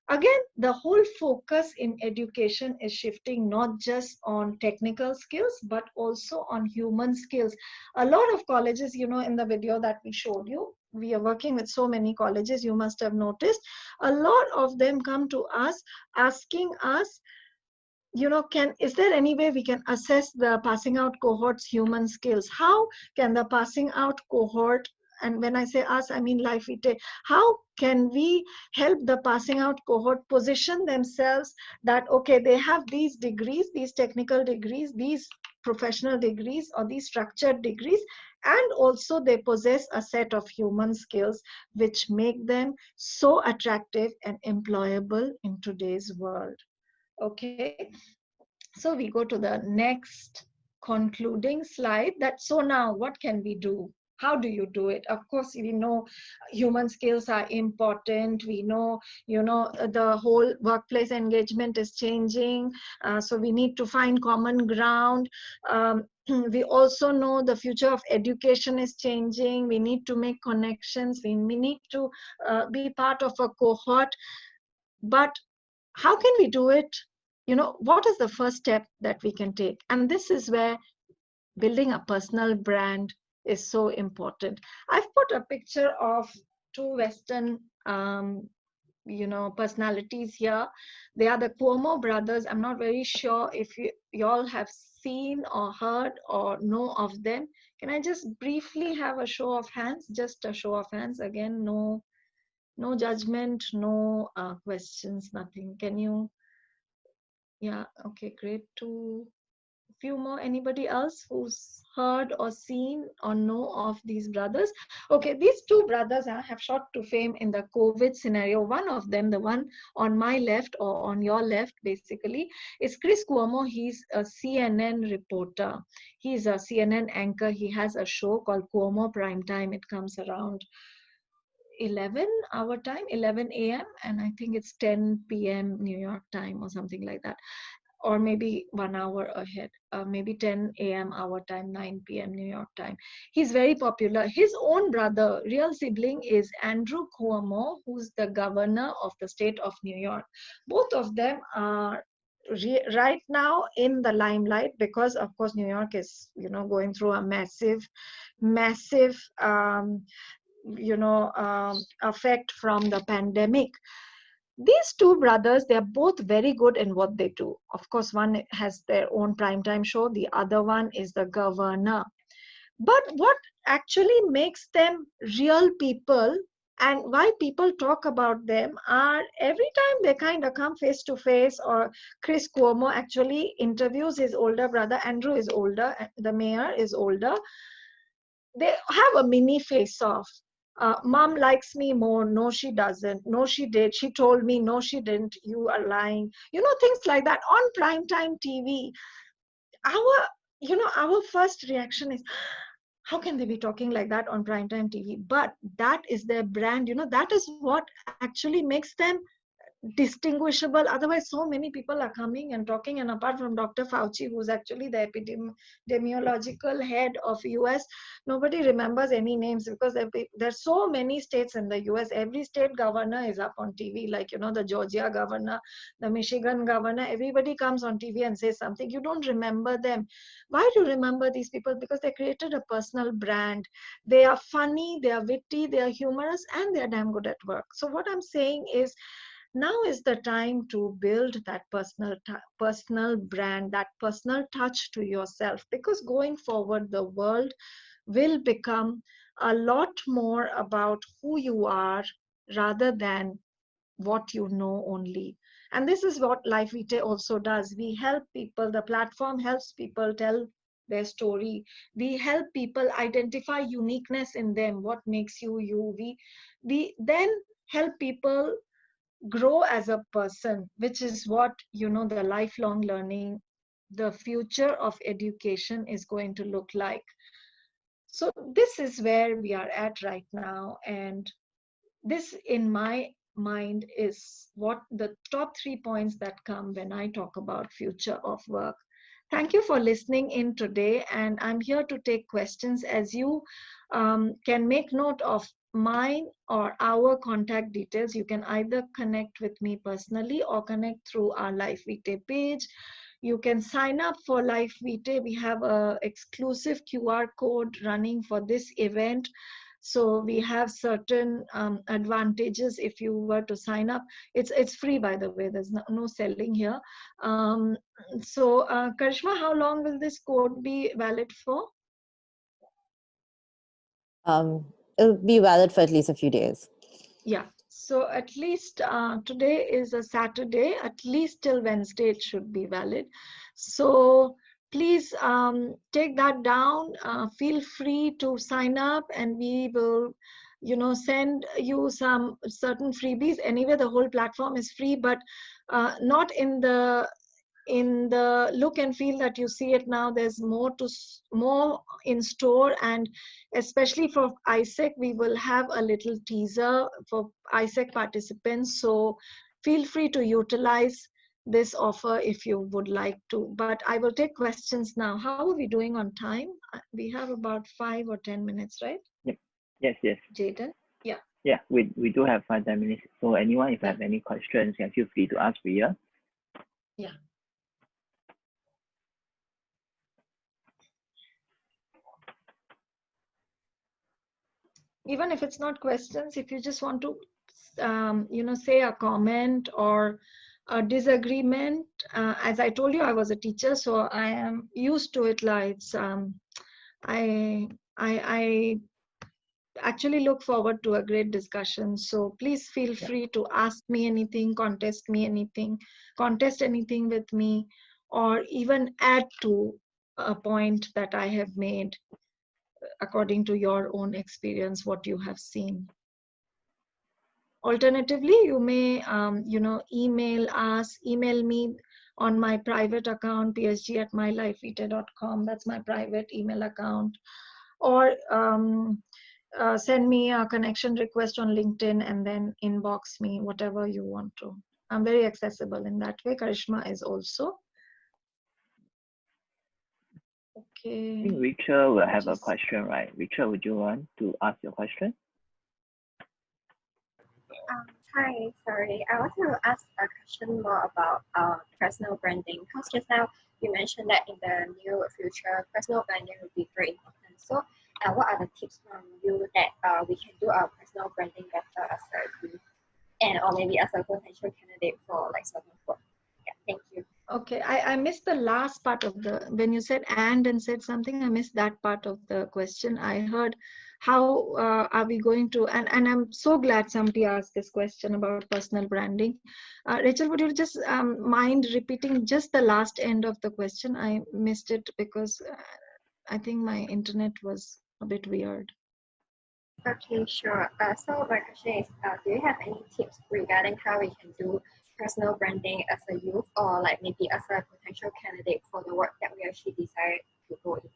A: Again, the whole focus in education is shifting not just on technical skills, but also on human skills. A lot of colleges, in the video that we showed you, we are working with so many colleges, you must have noticed, a lot of them come to us asking us, is there any way we can assess the passing out cohort's human skills? How can the passing out cohort, and when I say us, I mean LiveVitae, how can we help the passing out cohort position themselves that, okay, they have these degrees, these technical degrees, these professional degrees, or these structured degrees, and also they possess a set of human skills which make them so attractive and employable in today's world. Okay, so we go to the next concluding slide. So now what can we do? How do you do it? Of course, we know human skills are important. We know, the whole workplace engagement is changing. So we need to find common ground. We also know the future of education is changing. We need to make connections. We need to be part of a cohort. But how can we do it? What is the first step that we can take? And this is where building a personal brand is so important. I've put a picture of two Western personalities here. They are the Cuomo brothers. I'm not very sure if you all have seen or heard or know of them. Can I just briefly have a show of hands? Just a show of hands. Again, no judgment, no questions, nothing. Can you? Yeah, okay, great. Few more. Anybody else who's heard or seen or know of these brothers? Okay, these two brothers have shot to fame in the COVID scenario. One of them, the one on my left or on your left, basically, is Chris Cuomo. He's a CNN reporter. He's a CNN anchor. He has a show called Cuomo Primetime. It comes around 11 our time, 11 a.m. and I think it's 10 p.m. New York time or something like that, or maybe 1 hour ahead, maybe 10 a.m. our time, 9 p.m. New York time. He's very popular. His own brother, real sibling, is Andrew Cuomo, who's the governor of the state of New York. Both of them are right now in the limelight because, of course, New York is, going through a massive effect from the pandemic. These two brothers, they are both very good in what they do. Of course, one has their own primetime show, the other one is the governor. But what actually makes them real people and why people talk about them are every time they kind of come face to face, or Chris Cuomo actually interviews his older brother. Andrew is older, the mayor is older. They have a mini face-off. Mom likes me more. No, she doesn't. No, she did. She told me. No, she didn't. You are lying. Things like that on primetime TV. Our first reaction is, how can they be talking like that on primetime TV? But that is their brand. That is what actually makes them distinguishable. Otherwise, so many people are coming and talking, and apart from Dr. Fauci, who's actually the epidemiological head of US, nobody remembers any names because there's so many states in the US. Every state governor is up on TV, like the Georgia governor, the Michigan governor. Everybody comes on TV and says something. You don't remember them. Why do you remember these people? Because they created a personal brand. They are funny, they are witty, they are humorous, and they are damn good at work. So what I'm saying is, now is the time to build that personal brand, that personal touch to yourself, because going forward, the world will become a lot more about who you are rather than what you know only. And this is what LiveVitae also does. We help people, the platform helps people tell their story. We help people identify uniqueness in them, what makes you you. We then help people grow as a person, which is what, the lifelong learning, the future of education is going to look like. So this is where we are at right now, and this in my mind is what the top 3 points that come when I talk about future of work. Thank you for listening in today, and I'm here to take questions. As you can make note of mine or our contact details, you can either connect with me personally or connect through our LiveVitae page. You can sign up for LiveVitae. We have a exclusive QR code running for this event. So we have certain advantages if you were to sign up. It's free, by the way. There's no selling here. Karishma, how long will this code be valid for?
C: It'll be valid for at least a few days.
A: Yeah. So at least today is a Saturday. At least till Wednesday it should be valid. So please take that down. Feel free to sign up, and we will, send you some certain freebies. Anyway, the whole platform is free, but not in the look and feel that you see it now. There's more in store, and especially for AIESEC, we will have a little teaser for AIESEC participants. So feel free to utilize this offer if you would like to. But I will take questions now. How are we doing on time? We have about 5 or 10 minutes, right?
F: Yep. Yes.
A: Jaden? Yeah.
F: Yeah, we do have 5-10 minutes. So anyone, if you have any questions, can feel free to ask Ria.
A: Yeah. Even if it's not questions, if you just want to, say a comment or a disagreement. As I told you, I was a teacher, so I am used to it. Like I actually look forward to a great discussion. So please feel free to ask me anything, contest anything with me, or even add to a point that I have made according to your own experience, what you have seen. Alternatively, you may, email me on my private account, psg@mylifevitae.com. That's my private email account. Or send me a connection request on LinkedIn and then inbox me, whatever you want to. I'm very accessible in that way. Karishma is also. Okay.
F: I think Rachel will have a question, right? Rachel, would you want to ask your question?
G: Hi, sorry. I want to ask a question more about personal branding, because just now you mentioned that in the near future, personal branding will be very important. So what are the tips from you that we can do our personal branding better as a group, and or maybe as a potential candidate for like certain work? Yeah, thank you.
A: Okay, I missed the last part of when you said and said something, I missed that part of the question. I heard how are we going to, and I'm so glad somebody asked this question about personal branding. Rachel, would you just mind repeating just the last end of the question? I missed it because I think my internet was a bit weird.
G: Okay, sure. So my question is, do you have any tips regarding how we can do personal branding as a youth, or like maybe as a potential candidate for the work that we actually decided to go in?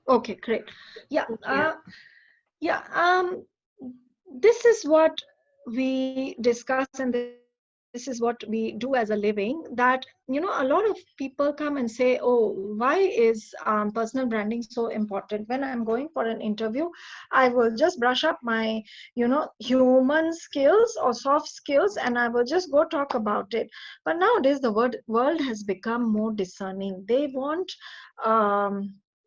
A: Okay, great. Yeah. This is what we discuss, and this is what we do as a living, that, a lot of people come and say, oh, why is personal branding so important? When I'm going for an interview, I will just brush up my, human skills or soft skills, and I will just go talk about it. But nowadays, the world has become more discerning. They want,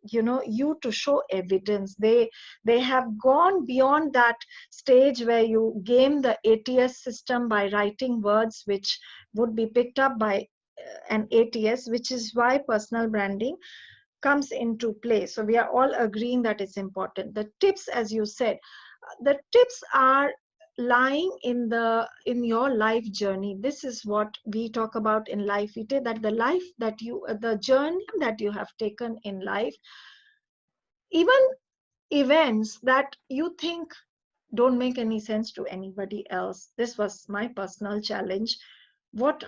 A: you to show evidence. They have gone beyond that stage where you game the ATS system by writing words which would be picked up by an ATS, which is why personal branding comes into play. So we are all agreeing that it's important. The tips, as you said, the tips are lying in your life journey. This is what we talk about in LiveVitae, that the journey that you have taken in life, even events that you think don't make any sense to anybody else. This was my personal challenge.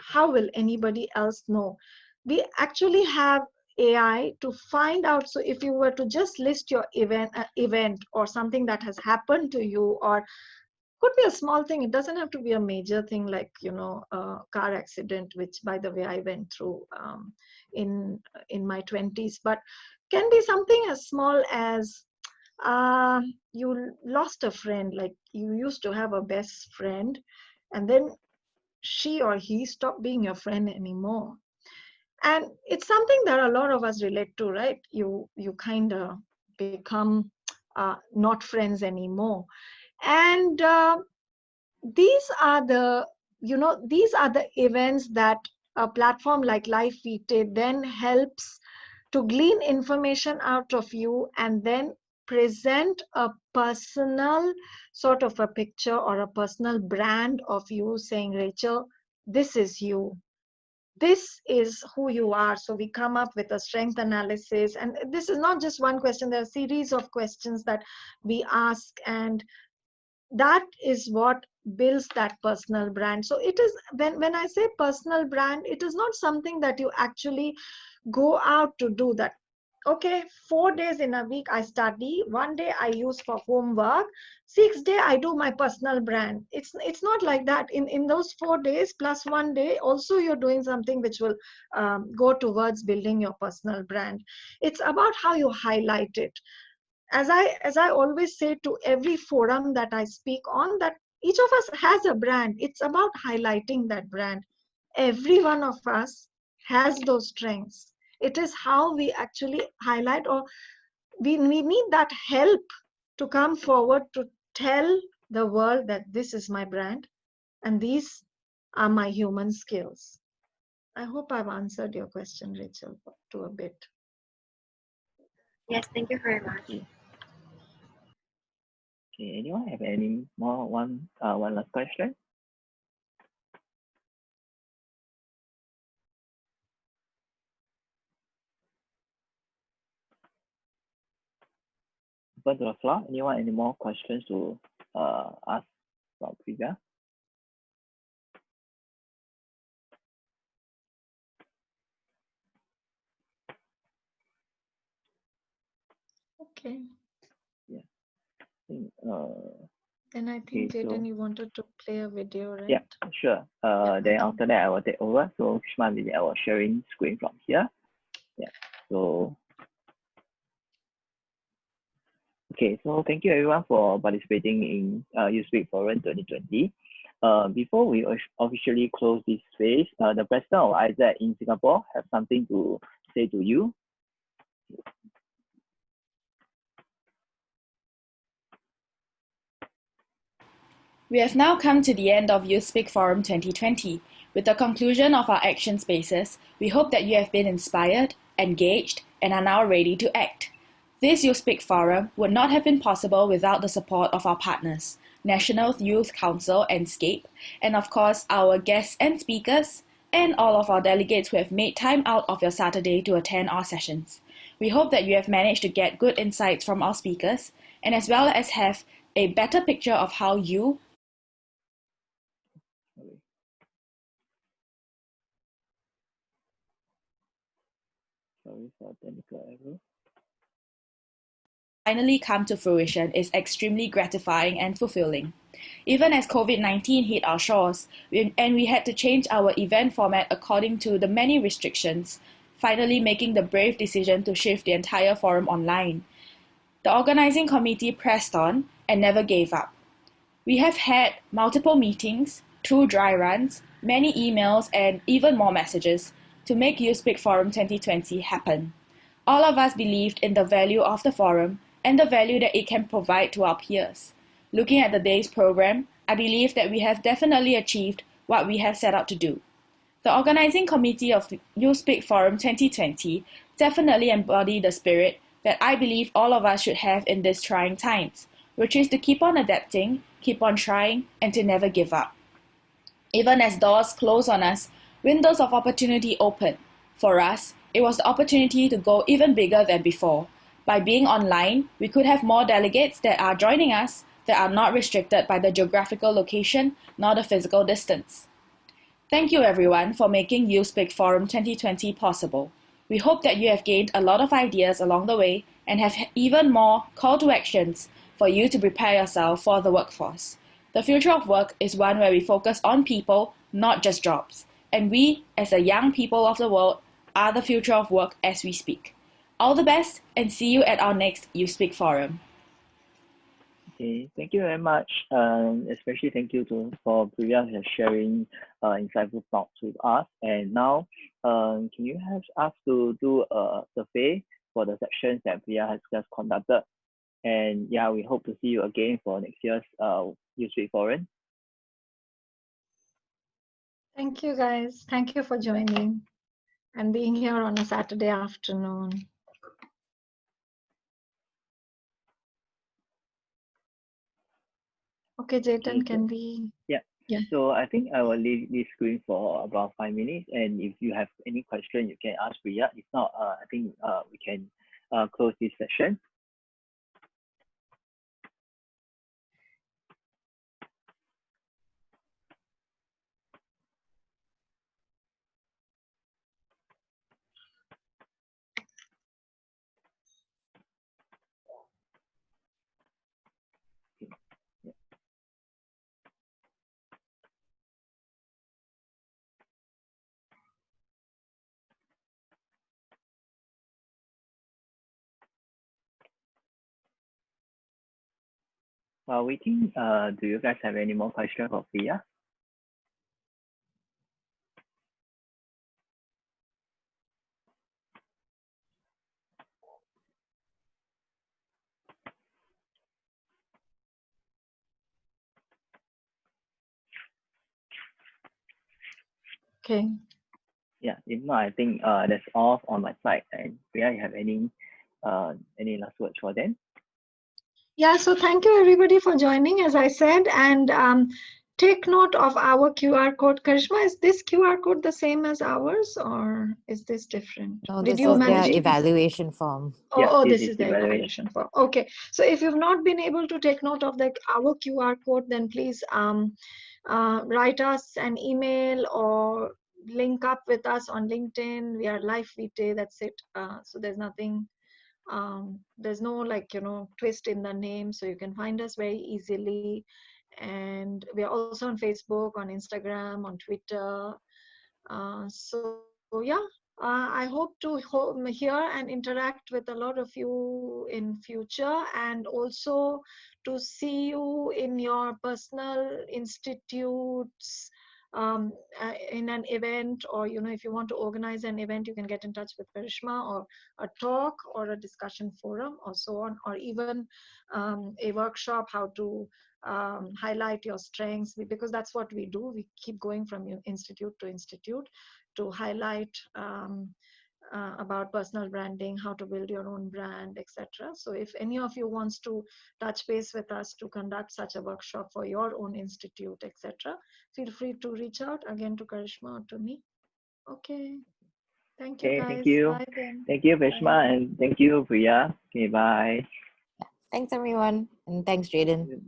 A: How will anybody else know? We actually have AI to find out. So if you were to just list your event or something that has happened to you, or could be a small thing, it doesn't have to be a major thing like, you know, a car accident, which by the way I went through in my 20s, but can be something as small as you lost a friend, like you used to have a best friend and then she or he stopped being your friend anymore. And it's something that a lot of us relate to, right? You kind of become not friends anymore. And these are the, you know, these are the events that a platform like LiveVitae then helps to glean information out of you and then present a personal sort of a picture or a personal brand of you, saying, Rachel, this is you, this is who you are. So we come up with a strength analysis, and this is not just one question, there are a series of questions that we ask, and that is what builds that personal brand. So it is, when I say personal brand, it is not something that you actually go out to do that. Okay, 4 days in a week I study, 1 day I use for homework, 6 day I do my personal brand. It's not like that. In those 4 days plus 1 day also you're doing something which will go towards building your personal brand. It's about how you highlight it. As I always say to every forum that I speak on, that each of us has a brand. It's about highlighting that brand. Every one of us has those strengths. It is how we actually highlight, or we need that help to come forward to tell the world that this is my brand and these are my human skills. I hope I've answered your question, Rachel, to a bit.
G: Yes, thank you very much.
F: Okay, anyone have any more one last question? Open to the floor. Anyone any more questions to ask about Priya?
A: Okay.
F: Yeah.
A: Then I think,
F: okay,
A: Jaden,
F: so,
A: you wanted to play a video, right?
F: Yeah, sure. Then after that, I will take over. So, Kishma, I will sharing screen from here. Yeah. So, okay. So, thank you everyone for participating in USpeak Forum 2020. Before we officially close this phase, the president of AIESEC in Singapore have something to say to you.
H: We have now come to the end of USpeak Forum 2020. With the conclusion of our action spaces, we hope that you have been inspired, engaged, and are now ready to act. This USpeak Forum would not have been possible without the support of our partners, National Youth Council and SCAPE, and of course our guests and speakers, and all of our delegates who have made time out of your Saturday to attend our sessions. We hope that you have managed to get good insights from our speakers, and as well as have a better picture of how you
F: Sorry for technical error.
H: Finally come to fruition is extremely gratifying and fulfilling. Even as COVID-19 hit our shores, and we had to change our event format according to the many restrictions, finally making the brave decision to shift the entire forum online. The organizing committee pressed on and never gave up. We have had multiple meetings, 2 dry runs, many emails, and even more messages to make USpeak Forum 2020 happen. All of us believed in the value of the forum and the value that it can provide to our peers. Looking at the day's program, I believe that we have definitely achieved what we have set out to do. The organizing committee of USpeak Forum 2020 definitely embody the spirit that I believe all of us should have in these trying times, which is to keep on adapting, keep on trying, and to never give up. Even as doors close on us, windows of opportunity open. For us, it was the opportunity to go even bigger than before. By being online, we could have more delegates that are joining us that are not restricted by the geographical location nor the physical distance. Thank you everyone for making USpeak Forum 2020 possible. We hope that you have gained a lot of ideas along the way and have even more call to actions for you to prepare yourself for the workforce. The future of work is one where we focus on people, not just jobs. And we, as the young people of the world, are the future of work as we speak. All the best, and see you at our next You Speak Forum.
F: Okay, thank you very much. Especially thank you for Priya for sharing insightful thoughts with us. And now, can you have us to do a survey for the sections that Priya has just conducted? And yeah, we hope to see you again for next year's You Speak Forum.
A: Thank you, guys. Thank you for joining and being here on a Saturday afternoon. Okay, Jayden, can we?
F: Yeah. So I think I will leave this screen for about 5 minutes. And if you have any question, you can ask Priya. If not, I think we can close this session. While waiting, do you guys have any more questions for Priya?
A: Okay.
F: Yeah, if not, I think that's all on my side. And Priya, you have any last words for them?
A: Yeah, so thank you everybody for joining, as I said, and take note of our QR code. Karishma, is this QR code the same as ours or is this different?
C: No,
A: Did
C: this
A: you
C: is
A: manage
C: their
A: to-
C: evaluation form.
A: Oh,
F: Yeah,
A: oh,
F: this
A: this
F: is
A: is the
F: evaluation.
A: evaluation form. Okay, so if you've not been able to take note of our QR code, then please write us an email or link up with us on LinkedIn. We are LiveVitae, that's it. So there's no twist in the name, so you can find us very easily. And we are also on Facebook, on Instagram, on Twitter. So yeah, I hope to hear and interact with a lot of you in future, and also to see you in your personal institutes, in an event, or if you want to organize an event, you can get in touch with Karishma, or a talk or a discussion forum or so on, or even a workshop how to highlight your strengths, because that's what we do. We keep going from institute to institute to highlight about personal branding, how to build your own brand, etc. So if any of you wants to touch base with us to conduct such a workshop for your own institute, etc., feel free to reach out again to Karishma or to me. Okay. Thank you,
F: Okay,
A: guys.
F: thank you.
A: Bye then.
F: Thank you, Karishma, and thank you, Priya. Okay, bye.
C: Thanks, everyone. And thanks, Jayden.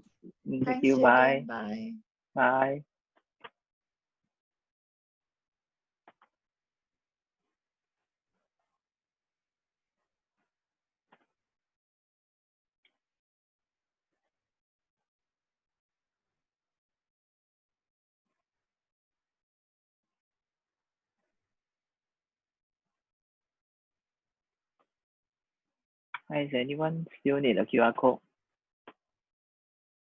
F: Thank
A: Thanks,
F: you, bye.
A: Jayden. Bye.
F: Bye. Hi, is anyone still need a QR code?